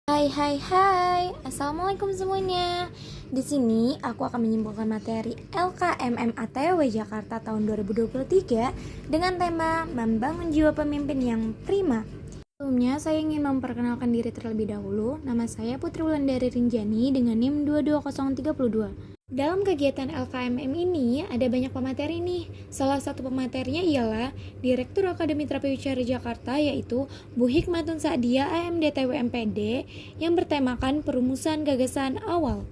Hai, Assalamualaikum semuanya. Di sini aku akan menyimpulkan materi LKMMATW Jakarta tahun 2023 dengan tema Membangun Jiwa Pemimpin yang Prima. Sebelumnya, saya ingin memperkenalkan diri terlebih dahulu. Nama saya Putri Wulandari Rinjani dengan NIM 22032. Dalam kegiatan LKMM ini ada banyak pemateri nih. Salah satu pematerinya ialah Direktur Akademi Terapi Wicara Jakarta, yaitu Bu Hikmatun Sa'diyah AMDTW MPD, yang bertemakan perumusan gagasan awal.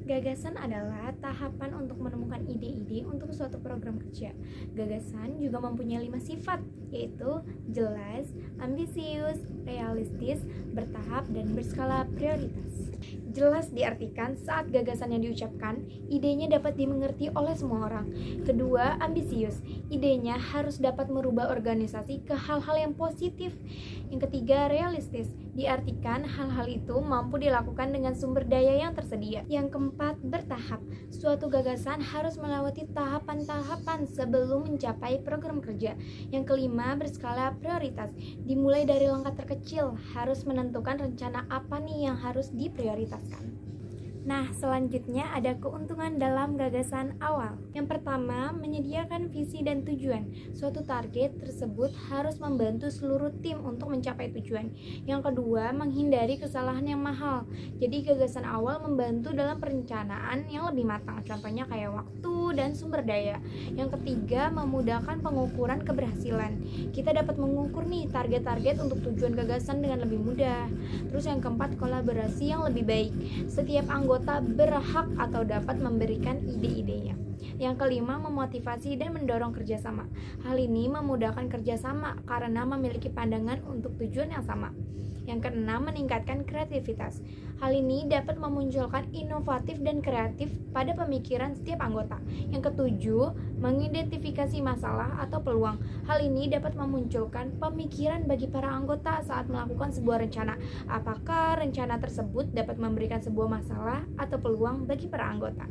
Gagasan adalah tahapan untuk menemukan ide-ide untuk suatu program kerja. Gagasan juga mempunyai 5 sifat, yaitu jelas, ambisius, realistis, bertahap, dan berskala prioritas. Jelas diartikan saat gagasan yang diucapkan, idenya dapat dimengerti oleh semua orang. Kedua, ambisius. Idenya harus dapat merubah organisasi ke hal-hal yang positif. Yang ketiga, realistis. Diartikan hal-hal itu mampu dilakukan dengan sumber daya yang tersedia. Yang keempat, bertahap. Suatu gagasan harus melewati tahapan-tahapan sebelum mencapai program kerja. Yang kelima, berskala prioritas. Dimulai dari langkah terkecil, harus menentukan rencana apa nih yang harus diprioritaskan. Nah, selanjutnya ada keuntungan dalam gagasan awal. Yang pertama, menyediakan visi dan tujuan. Suatu target tersebut harus membantu seluruh tim untuk mencapai tujuan. Yang kedua, menghindari kesalahan yang mahal. Jadi, gagasan awal membantu dalam perencanaan yang lebih matang. Contohnya kayak waktu dan sumber daya. Yang ketiga, memudahkan pengukuran keberhasilan. Kita dapat mengukur nih target-target untuk tujuan gagasan dengan lebih mudah. Terus yang keempat, kolaborasi yang lebih baik. Setiap anggota berhak atau dapat memberikan ide-idenya. Yang kelima, memotivasi dan mendorong kerjasama. Hal ini memudahkan kerjasama karena memiliki pandangan untuk tujuan yang sama. Yang keenam, meningkatkan kreativitas. Hal ini dapat memunculkan inovatif dan kreatif pada pemikiran setiap anggota. Yang ketujuh, mengidentifikasi masalah atau peluang. Hal ini dapat memunculkan pemikiran bagi para anggota saat melakukan sebuah rencana. Apakah rencana tersebut dapat memberikan sebuah masalah atau peluang bagi para anggota.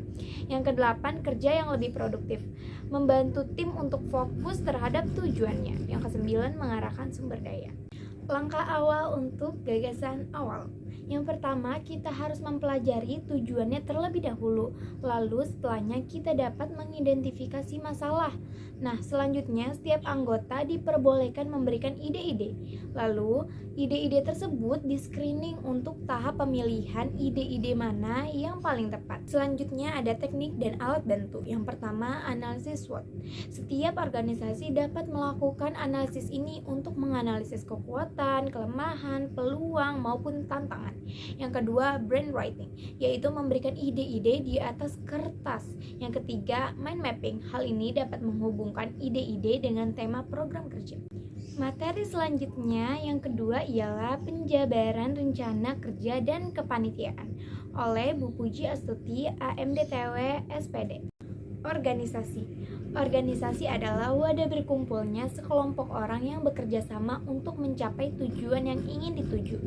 Yang kedelapan, kerja yang lebih produktif. Membantu tim untuk fokus terhadap tujuannya. Yang kesembilan, mengarahkan sumber daya. Langkah awal untuk gagasan awal. Yang pertama, kita harus mempelajari tujuannya terlebih dahulu. Lalu setelahnya kita dapat mengidentifikasi masalah. Nah, selanjutnya setiap anggota diperbolehkan memberikan ide-ide. Lalu, ide-ide tersebut di-screening untuk tahap pemilihan ide-ide mana yang paling tepat. Selanjutnya ada teknik dan alat bantu. Yang pertama, analisis SWOT. Setiap organisasi dapat melakukan analisis ini untuk menganalisis kekuatan, kelemahan, peluang, maupun tantangan. Yang kedua, brainwriting, yaitu memberikan ide-ide di atas kertas. Yang ketiga, mind mapping. Hal ini dapat menghubungkan ide-ide dengan tema program kerja. Materi selanjutnya yang kedua ialah penjabaran rencana kerja dan kepanitiaan oleh Bu Puji Astuti AMDTW SPD. Organisasi adalah wadah berkumpulnya sekelompok orang yang bekerja sama untuk mencapai tujuan yang ingin dituju.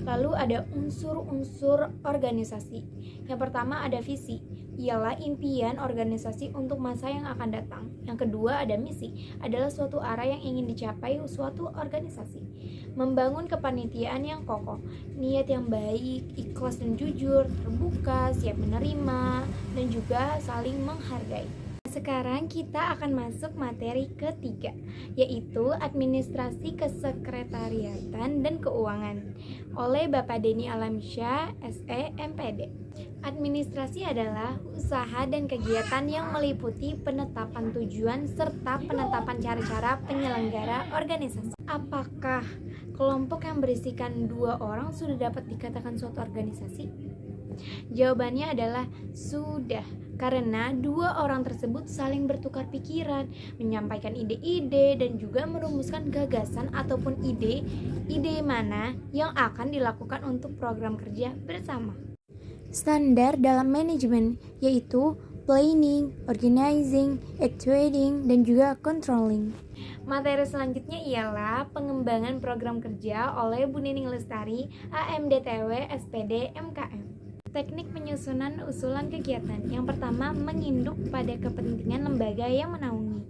Lalu ada unsur-unsur organisasi. Yang pertama ada visi, ialah impian organisasi untuk masa yang akan datang. Yang kedua ada misi, adalah suatu arah yang ingin dicapai suatu organisasi. Membangun kepanitiaan yang kokoh, niat yang baik, ikhlas dan jujur, terbuka, siap menerima, dan juga saling menghargai. Sekarang kita akan masuk materi ketiga, yaitu administrasi kesekretariatan dan keuangan oleh Bapak Denny Alamsyah SE MPD. Administrasi adalah usaha dan kegiatan yang meliputi penetapan tujuan serta penetapan cara-cara penyelenggara organisasi. Apakah kelompok yang berisikan 2 orang sudah dapat dikatakan suatu organisasi? Jawabannya adalah sudah, karena 2 orang tersebut saling bertukar pikiran, menyampaikan ide-ide, dan juga merumuskan gagasan ataupun ide mana yang akan dilakukan untuk program kerja bersama. Standar dalam manajemen yaitu planning, organizing, actuating, dan juga controlling. Materi selanjutnya ialah pengembangan program kerja oleh Bu Nining Lestari AMDTW SPD MKM. Teknik penyusunan usulan kegiatan. Yang pertama, menginduk pada kepentingan lembaga yang menaungi.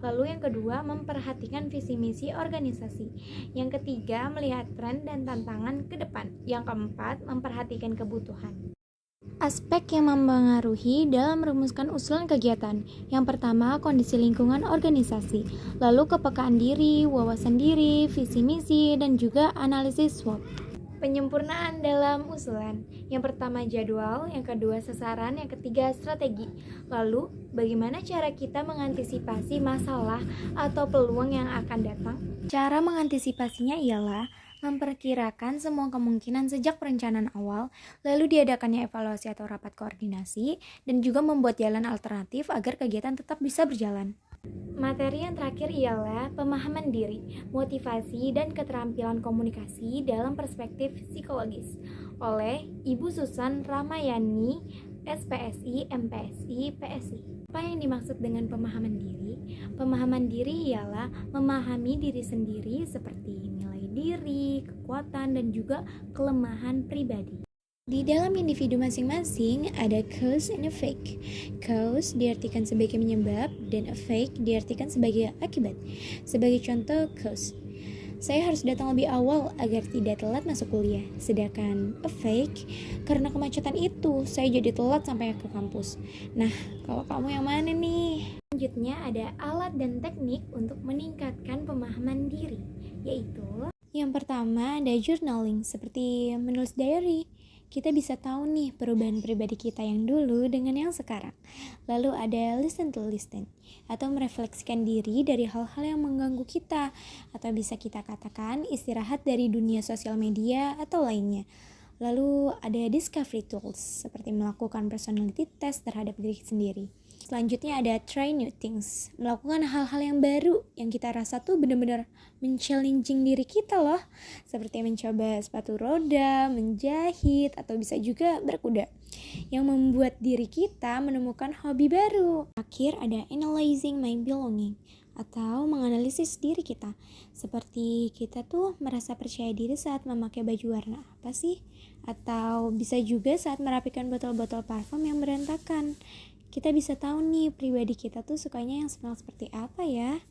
Lalu yang kedua, memperhatikan visi misi organisasi. Yang ketiga, melihat tren dan tantangan ke depan. Yang keempat, memperhatikan kebutuhan. Aspek yang mempengaruhi dalam merumuskan usulan kegiatan. Yang pertama, kondisi lingkungan organisasi. Lalu kepekaan diri, wawasan diri, visi misi, dan juga analisis SWOT. Penyempurnaan dalam usulan. Yang pertama jadwal, yang kedua sasaran, yang ketiga strategi. Lalu, bagaimana cara kita mengantisipasi masalah atau peluang yang akan datang? Cara mengantisipasinya ialah memperkirakan semua kemungkinan sejak perencanaan awal, lalu diadakannya evaluasi atau rapat koordinasi, dan juga membuat jalan alternatif agar kegiatan tetap bisa berjalan. Materi yang terakhir ialah pemahaman diri, motivasi, dan keterampilan komunikasi dalam perspektif psikologis oleh Ibu Susan Ramayani, SPSI, MPSI, PSI. Apa yang dimaksud dengan pemahaman diri? Pemahaman diri ialah memahami diri sendiri seperti nilai diri, kekuatan, dan juga kelemahan pribadi. Di dalam individu masing-masing ada cause and effect. Cause diartikan sebagai penyebab dan effect diartikan sebagai akibat. Sebagai contoh cause, saya harus datang lebih awal agar tidak telat masuk kuliah. Sedangkan effect, karena kemacetan itu saya jadi telat sampai ke kampus. Nah, kalau kamu yang mana nih? Selanjutnya ada alat dan teknik untuk meningkatkan pemahaman diri, yaitu yang pertama ada journaling, seperti menulis diary. Kita bisa tahu nih perubahan pribadi kita yang dulu dengan yang sekarang. Lalu ada listen to listen, atau merefleksikan diri dari hal-hal yang mengganggu kita, atau bisa kita katakan istirahat dari dunia sosial media atau lainnya. Lalu ada discovery tools, seperti melakukan personality test terhadap diri sendiri. Selanjutnya ada try new things, melakukan hal-hal yang baru yang kita rasa tuh benar-benar men-challenging diri kita loh, seperti mencoba sepatu roda, menjahit, atau bisa juga berkuda, yang membuat diri kita menemukan hobi baru. Akhir ada analyzing my belonging, atau menganalisis diri kita, seperti kita tuh merasa percaya diri saat memakai baju warna apa sih, atau bisa juga saat merapikan botol-botol parfum yang berantakan. Kita bisa tahu nih pribadi kita tuh sukanya yang smell seperti apa ya.